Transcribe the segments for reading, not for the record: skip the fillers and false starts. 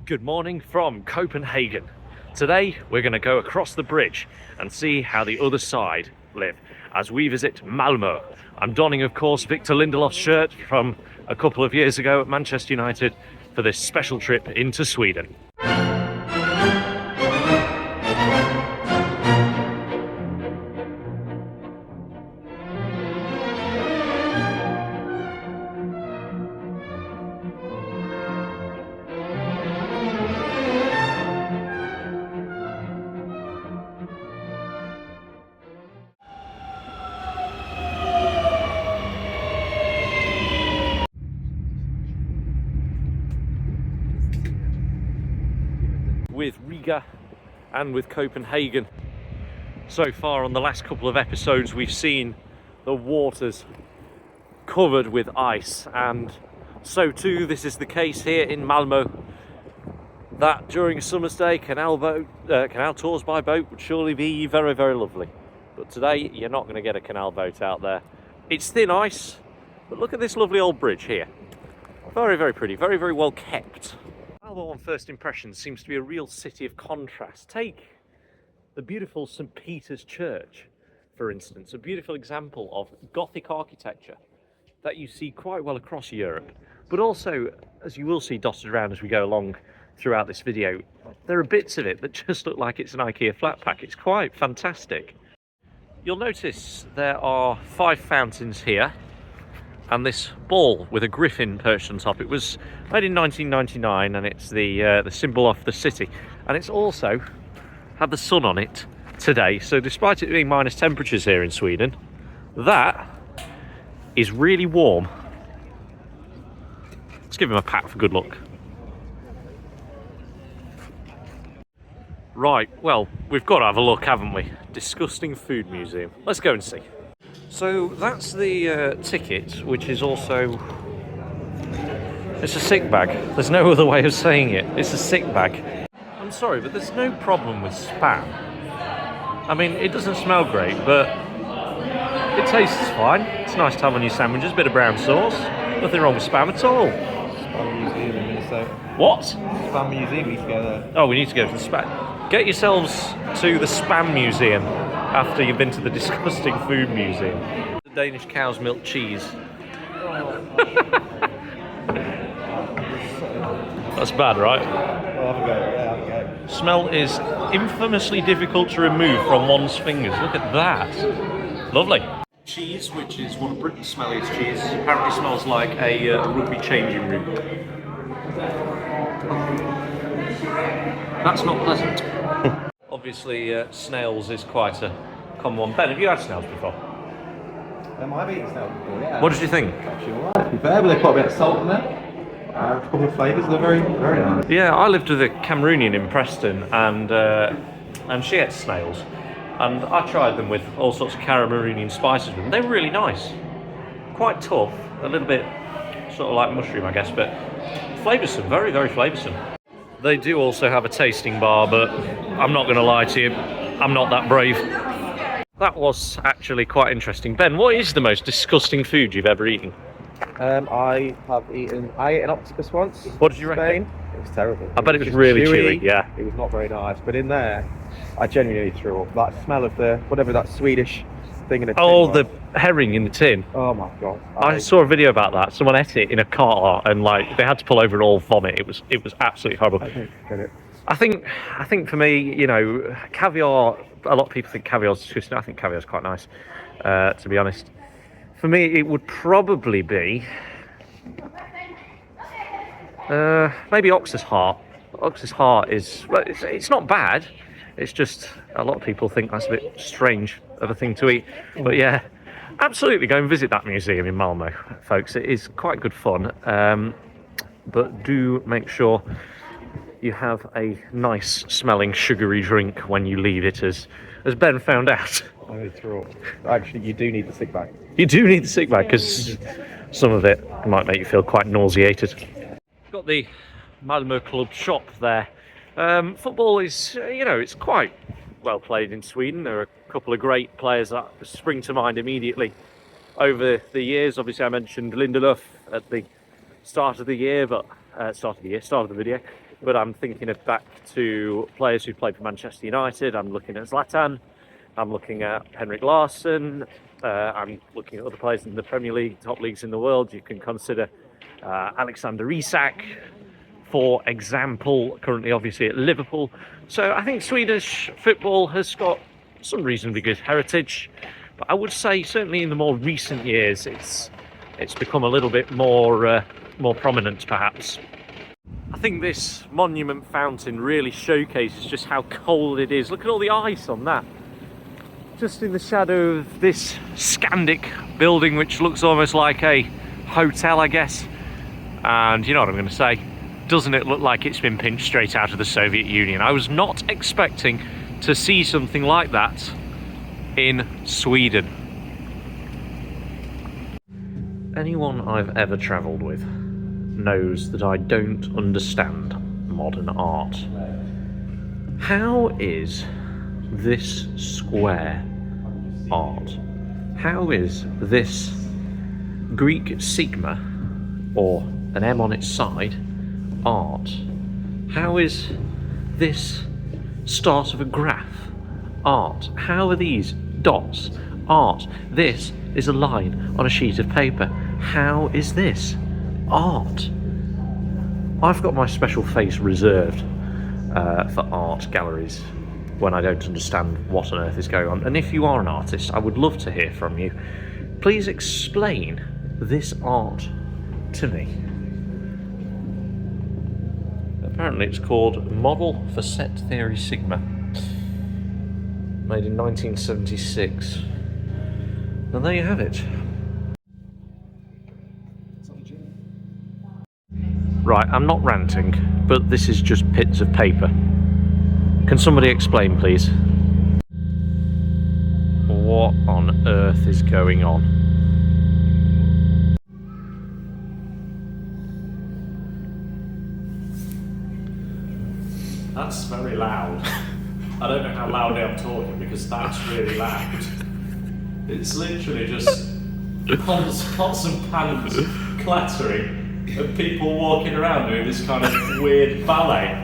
Good morning from Copenhagen. Today we're going to go across the bridge and see how the other side live as we visit Malmö. I'm donning, of course, Victor Lindelof's shirt from a couple of years ago at Manchester United for this special trip into Sweden. With Riga and with Copenhagen. So far on the last couple of episodes we've seen the waters covered with ice, and so too this is the case here in Malmö, that during a summer's day canal tours by boat would surely be very, very lovely. But today you're not going to get a canal boat out there. It's thin ice, but look at this lovely old bridge here. Very, very pretty, very, very well kept. Malmö on first impression seems to be a real city of contrast. Take the beautiful St. Peter's Church, for instance, a beautiful example of Gothic architecture that you see quite well across Europe. But also, as you will see dotted around as we go along throughout this video, there are bits of it that just look like it's an IKEA flat pack. It's quite fantastic. You'll notice there are 5 fountains here, and this ball with a griffin perched on top. It was made in 1999 and it's the symbol of the city, and it's also had the sun on it today, so despite it being minus temperatures here in Sweden, that is really warm. Let's give him a pat for good luck. Right, well, we've got to have a look, haven't we? Disgusting food museum. Let's go and see. So that's the ticket, which is also, it's a sick bag. There's no other way of saying it. It's a sick bag. I'm sorry, but there's no problem with Spam. I mean, it doesn't smell great, but it tastes fine. It's nice to have on your sandwiches, a bit of brown sauce. Nothing wrong with Spam at all. Spam Museum in Minnesota. What? Spam Museum, we need to go there. Oh, we need to go to the Spam. Get yourselves to the Spam Museum after you've been to the disgusting food museum. The Danish cow's milk cheese. That's bad, right? Well, have a go. Yeah, have a go. Smell is infamously difficult to remove from one's fingers. Look at that. Lovely. Cheese, which is one of Britain's smelliest cheeses, apparently smells like a rugby changing room. That's not pleasant. Obviously, snails is quite a common one. Ben, have you had snails before? I've eaten snails before, yeah. What did you think? Actually, alright, to be fair, but they put a bit of salt in there. A couple of flavours, they're very, very nice. Yeah, I lived with a Cameroonian in Preston, and she ate snails. And I tried them with all sorts of Cameroonian spices with them. They were really nice. Quite tough, a little bit sort of like mushroom, I guess, but flavoursome, very, very flavoursome. They do also have a tasting bar, but I'm not going to lie to you, I'm not that brave. That was actually quite interesting. Ben, what is the most disgusting food you've ever eaten? I ate an octopus once. What did you reckon? It was terrible. I bet it was really chewy, yeah. It was not very nice, but in there, I genuinely threw up. That smell of whatever that Swedish thing in a tin. Oh, was. the herring in the tin. Oh my god. I saw a video about that. Someone ate it in a car and like they had to pull over and all vomit. It was absolutely horrible. I don't get it. I think for me, you know, caviar, a lot of people think caviar's disgusting. I think caviar's quite nice, to be honest. For me, it would probably be maybe ox's heart. Ox's heart is, well, it's not bad. It's just a lot of people think that's a bit strange of a thing to eat. But yeah, absolutely go and visit that museum in Malmö, folks. It is quite good fun. But do make sure you have a nice smelling sugary drink when you leave it, as Ben found out. I threw up. Actually, you do need the sick bag. You do need the sick bag because some of it might make you feel quite nauseated. Got the Malmö club shop there. Football is, you know, it's quite well played in Sweden. There are a couple of great players that spring to mind immediately over the years. Obviously, I mentioned Lindelof at the start of the year, but start of the video. but I'm thinking of back to players who played for Manchester United. I'm looking at Zlatan, I'm looking at Henrik Larsson, I'm looking at other players in the Premier League, top leagues in the world. You can consider Alexander Isak, for example, currently obviously at Liverpool. So I think Swedish football has got some reasonably good heritage, but I would say certainly in the more recent years it's become a little bit more prominent perhaps. I think this monument fountain really showcases just how cold it is. Look at all the ice on that. Just in the shadow of this Scandic building, which looks almost like a hotel, I guess. And you know what I'm going to say, doesn't it look like it's been pinched straight out of the Soviet Union? I was not expecting to see something like that in Sweden. Anyone I've ever travelled with knows that I don't understand modern art. How is this square art? How is this Greek sigma, or an M on its side, art? How is this start of a graph art? How are these dots art? This is a line on a sheet of paper. How is this art? I've got my special face reserved for art galleries when I don't understand what on earth is going on. And if you are an artist, I would love to hear from you. Please explain this art to me. Apparently it's called Model for Set Theory Sigma, made in 1976. And there you have it. Right, I'm not ranting, but this is just bits of paper. Can somebody explain, please? What on earth is going on? That's very loud. I don't know how loudly I'm talking because that's really loud. It's literally just pots and pans clattering and people walking around doing this kind of weird ballet.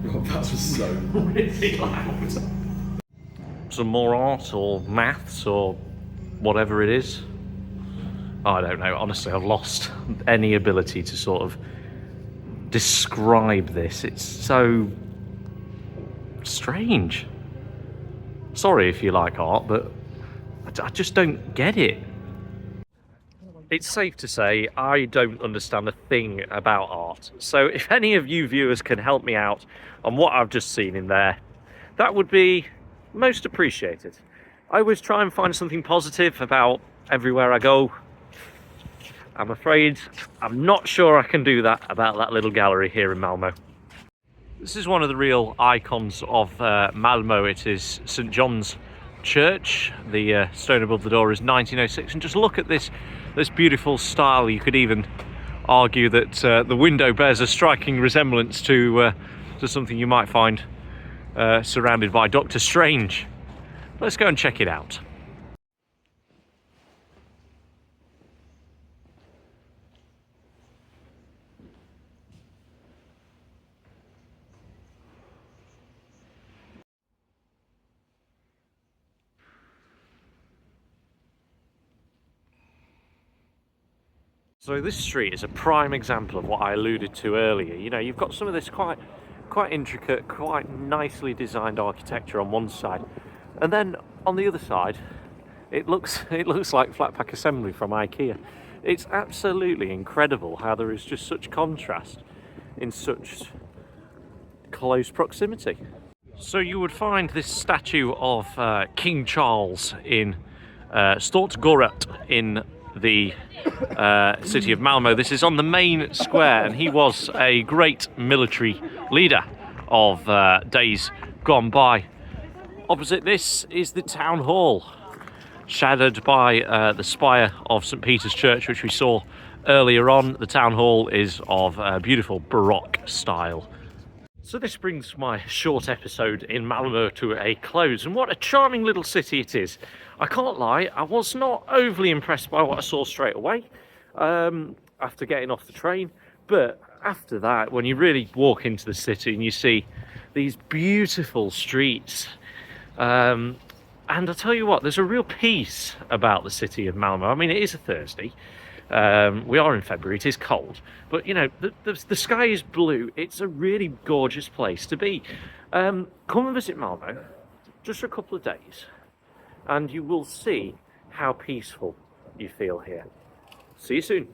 God, that was so really loud. Some more art or maths or whatever it is. I don't know. Honestly, I've lost any ability to sort of describe this. It's so strange. Sorry if you like art, but I just don't get it. It's safe to say I don't understand a thing about art. So if any of you viewers can help me out on what I've just seen in there, that would be most appreciated. I always try and find something positive about everywhere I go. I'm afraid I'm not sure I can do that about that little gallery here in Malmö. This is one of the real icons of Malmö. It is St. John's Church. The stone above the door is 1906, and just look at this beautiful style. You could even argue that the window bears a striking resemblance to something you might find surrounded by Doctor Strange. Let's go and check it out. So this street is a prime example of what I alluded to earlier. You know, you've got some of this quite intricate, quite nicely designed architecture on one side, and then on the other side, it looks like flat pack assembly from IKEA. It's absolutely incredible how there is just such contrast in such close proximity. So you would find this statue of King Charles in Stortgårdet in the city of Malmö. This is on the main square, and he was a great military leader of days gone by. Opposite this is the town hall, shadowed by the spire of St. Peter's Church, which we saw earlier on. The town hall is of beautiful Baroque style. So this brings my short episode in Malmö to a close, and what a charming little city it is. I can't lie, I was not overly impressed by what I saw straight away after getting off the train, but after that, when you really walk into the city and you see these beautiful streets, and I'll tell you what, there's a real peace about the city of Malmö. I mean, it is a Thursday. We are in February, it is cold, but you know, the sky is blue. It's a really gorgeous place to be. Come and visit Malmö just for a couple of days and you will see how peaceful you feel here. See you soon.